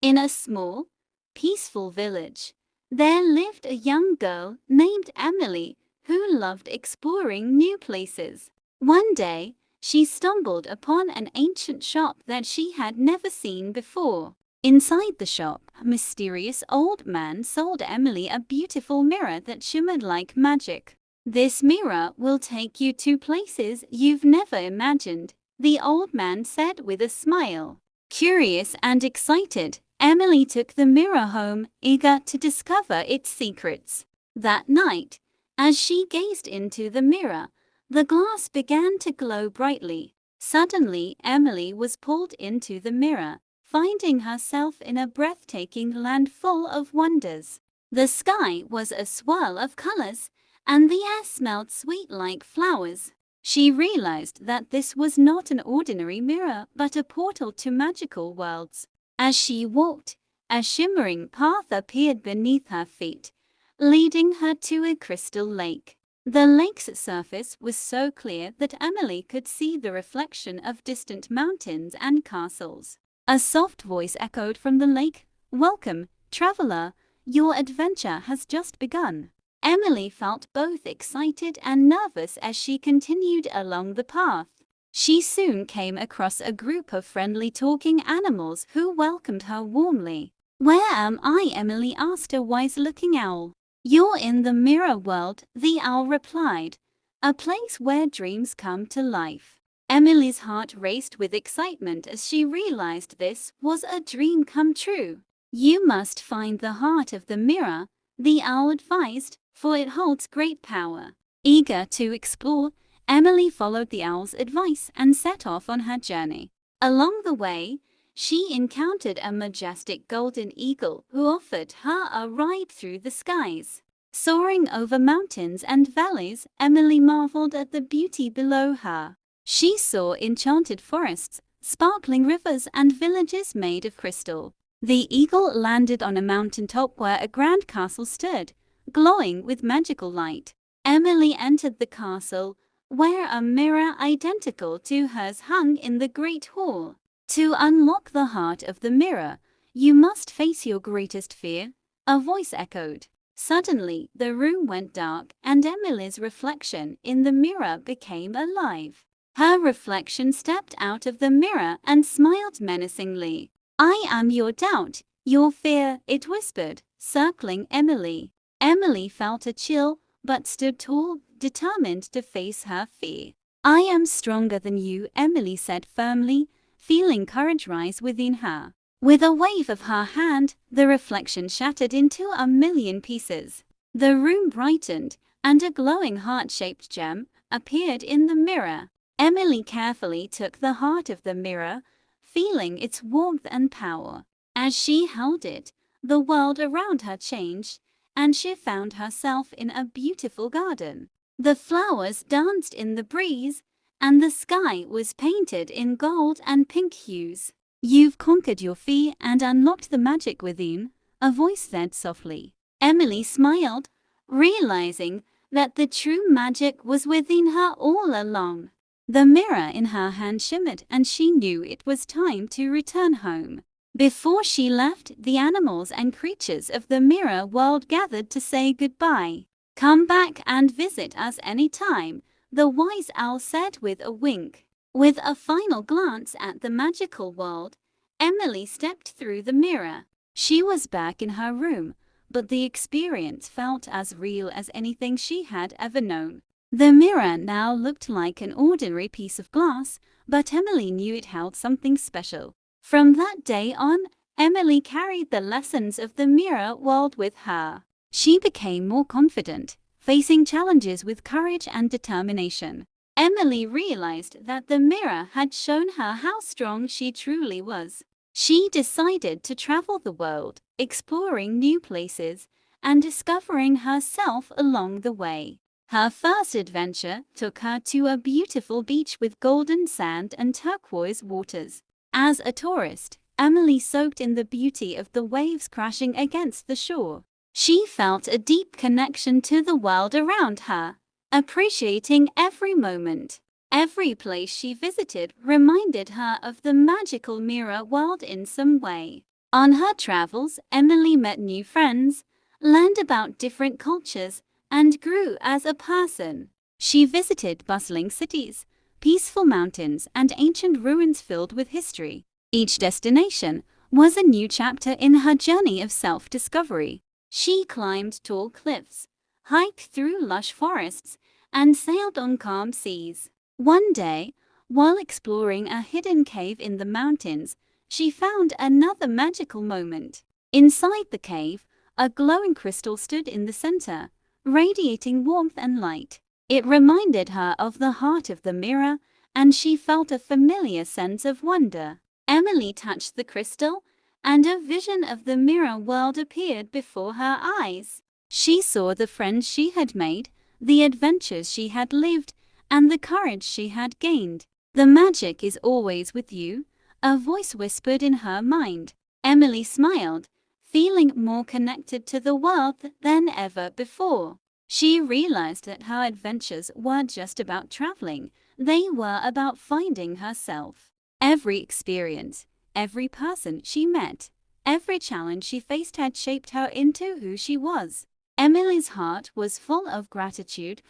In a small, peaceful village, there lived a young girl named Emily who loved exploring new places. One day, she stumbled upon an ancient shop that she had never seen before. Inside the shop, a mysterious old man sold Emily a beautiful mirror that shimmered like magic. "This mirror will take you to places you've never imagined," the old man said with a smile. Curious and excited, Emily took the mirror home, eager to discover its secrets. That night, as she gazed into the mirror, the glass began to glow brightly. Suddenly, Emily was pulled into the mirror, finding herself in a breathtaking land full of wonders. The sky was a swirl of colors, and the air smelled sweet like flowers. She realized that this was not an ordinary mirror, but a portal to magical worlds. As she walked, a shimmering path appeared beneath her feet, leading her to a crystal lake. The lake's surface was so clear that Emily could see the reflection of distant mountains and castles. A soft voice echoed from the lake, "Welcome, traveler, your adventure has just begun." Emily felt both excited and nervous as she continued along the path. She soon came across a group of friendly talking animals who welcomed her warmly. "Where am I?" Emily asked a wise-looking owl. "You're in the mirror world," the owl replied, "a place where dreams come to life." Emily's heart raced with excitement as she realized this was a dream come true. "You must find the heart of the mirror," the owl advised, "for it holds great power." Eager to explore, Emily followed the owl's advice and set off on her journey. Along the way, she encountered a majestic golden eagle who offered her a ride through the skies. Soaring over mountains and valleys, Emily marveled at the beauty below her. She saw enchanted forests, sparkling rivers, and villages made of crystal. The eagle landed on a mountaintop where a grand castle stood, glowing with magical light. Emily entered the castle, where a mirror identical to hers hung in the great hall. "To unlock the heart of the mirror, you must face your greatest fear," a voice echoed. Suddenly, the room went dark, and Emily's reflection in the mirror became alive. Her reflection stepped out of the mirror and smiled menacingly. "I am your doubt, your fear," it whispered, circling Emily. Emily felt a chill, but stood tall, determined to face her fear. "I am stronger than you," Emily said firmly, feeling courage rise within her. With a wave of her hand, the reflection shattered into a million pieces. The room brightened, and a glowing heart-shaped gem appeared in the mirror. Emily carefully took the heart of the mirror, feeling its warmth and power. As she held it, the world around her changed, and she found herself in a beautiful garden. The flowers danced in the breeze, and the sky was painted in gold and pink hues. "You've conquered your fear and unlocked the magic within," a voice said softly. Emily smiled, realizing that the true magic was within her all along. The mirror in her hand shimmered, and she knew it was time to return home. Before she left, the animals and creatures of the mirror world gathered to say goodbye. "Come back and visit us anytime," the wise owl said with a wink. With a final glance at the magical world, Emily stepped through the mirror. She was back in her room, but the experience felt as real as anything she had ever known. The mirror now looked like an ordinary piece of glass, but Emily knew it held something special. From that day on, Emily carried the lessons of the mirror world with her. She became more confident, facing challenges with courage and determination. Emily realized that the mirror had shown her how strong she truly was. She decided to travel the world, exploring new places and discovering herself along the way. Her first adventure took her to a beautiful beach with golden sand and turquoise waters. As a tourist, Emily soaked in the beauty of the waves crashing against the shore. She felt a deep connection to the world around her, appreciating every moment. Every place she visited reminded her of the magical mirror world in some way. On her travels, Emily met new friends, learned about different cultures, and grew as a person. She visited bustling cities, peaceful mountains, and ancient ruins filled with history. Each destination was a new chapter in her journey of self-discovery. She climbed tall cliffs, hiked through lush forests, and sailed on calm seas. One day, while exploring a hidden cave in the mountains, she found another magical moment. Inside the cave, a glowing crystal stood in the center, radiating warmth and light. It reminded her of the heart of the mirror, and she felt a familiar sense of wonder. Emily touched the crystal, and a vision of the mirror world appeared before her eyes. She saw the friends she had made, the adventures she had lived, and the courage she had gained. "The magic is always with you," a voice whispered in her mind. Emily smiled, feeling more connected to the world than ever before. She realized that her adventures weren't just about traveling, they were about finding herself. Every experience, every person she met, every challenge she faced had shaped her into who she was. Emily's heart was full of gratitude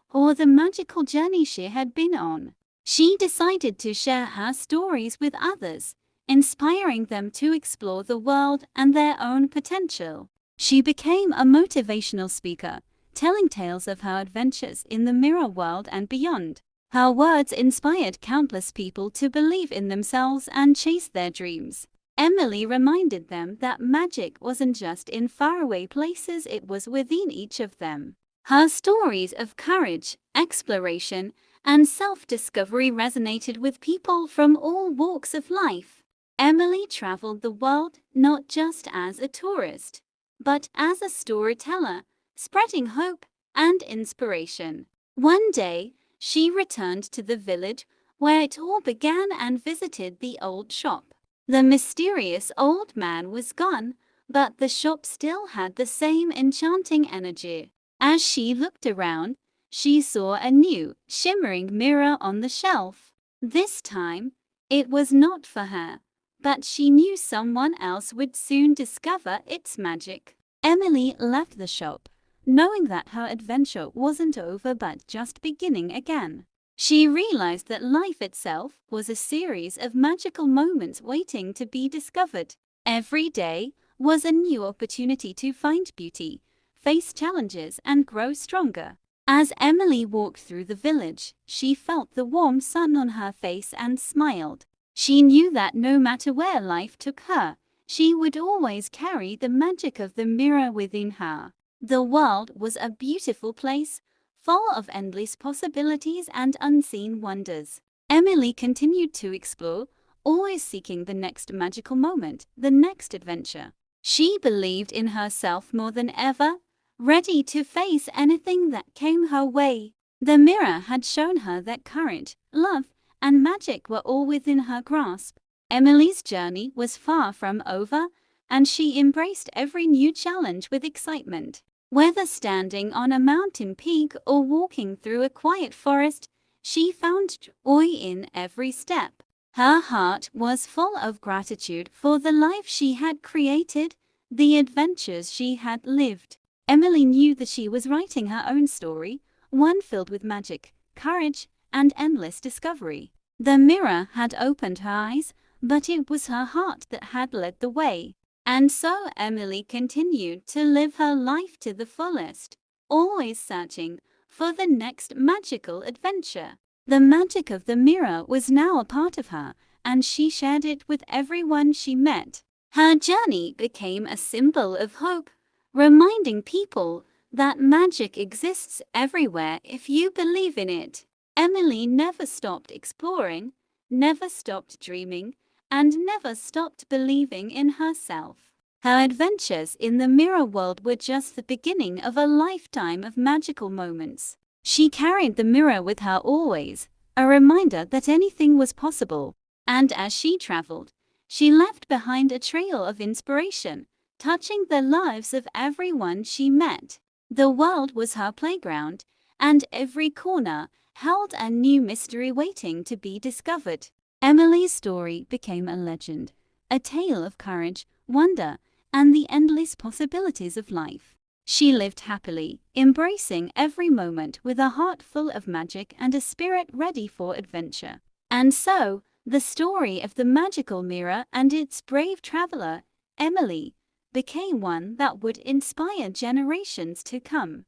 for the magical journey she had been on. She decided to share her stories with others, inspiring them to explore the world and their own potential. She became a motivational speaker, telling tales of her adventures in the mirror world and beyond. Her words inspired countless people to believe in themselves and chase their dreams. Emily reminded them that magic wasn't just in faraway places, it was within each of them. Her stories of courage, exploration, and self-discovery resonated with people from all walks of life. Emily traveled the world not just as a tourist, but as a storyteller, spreading hope and inspiration. One day, she returned to the village where it all began and visited the old shop. The mysterious old man was gone, but the shop still had the same enchanting energy. As she looked around, she saw a new, shimmering mirror on the shelf. This time, it was not for her, but she knew someone else would soon discover its magic. Emily left the shop, knowing that her adventure wasn't over but just beginning again. She realized that life itself was a series of magical moments waiting to be discovered. Every day was a new opportunity to find beauty, face challenges, and grow stronger. As Emily walked through the village, she felt the warm sun on her face and smiled. She knew that no matter where life took her, she would always carry the magic of the mirror within her. The world was a beautiful place, full of endless possibilities and unseen wonders. Emily continued to explore, always seeking the next magical moment, the next adventure. She believed in herself more than ever, ready to face anything that came her way. The mirror had shown her that courage, love, and magic were all within her grasp. Emily's journey was far from over, and she embraced every new challenge with excitement. Whether standing on a mountain peak or walking through a quiet forest, she found joy in every step. Her heart was full of gratitude for the life she had created, the adventures she had lived. Emily knew that she was writing her own story, one filled with magic, courage, and endless discovery. The mirror had opened her eyes, but it was her heart that had led the way. And so Emily continued to live her life to the fullest, always searching for the next magical adventure. The magic of the mirror was now a part of her, and she shared it with everyone she met. Her journey became a symbol of hope, reminding people that magic exists everywhere if you believe in it. Emily never stopped exploring, never stopped dreaming, and never stopped believing in herself. Her adventures in the mirror world were just the beginning of a lifetime of magical moments. She carried the mirror with her always, a reminder that anything was possible. And as she traveled, she left behind a trail of inspiration, touching the lives of everyone she met. The world was her playground, and every corner held a new mystery waiting to be discovered. Emily's story became a legend, a tale of courage, wonder, and the endless possibilities of life. She lived happily, embracing every moment with a heart full of magic and a spirit ready for adventure. And so, the story of the magical mirror and its brave traveler, Emily, became one that would inspire generations to come.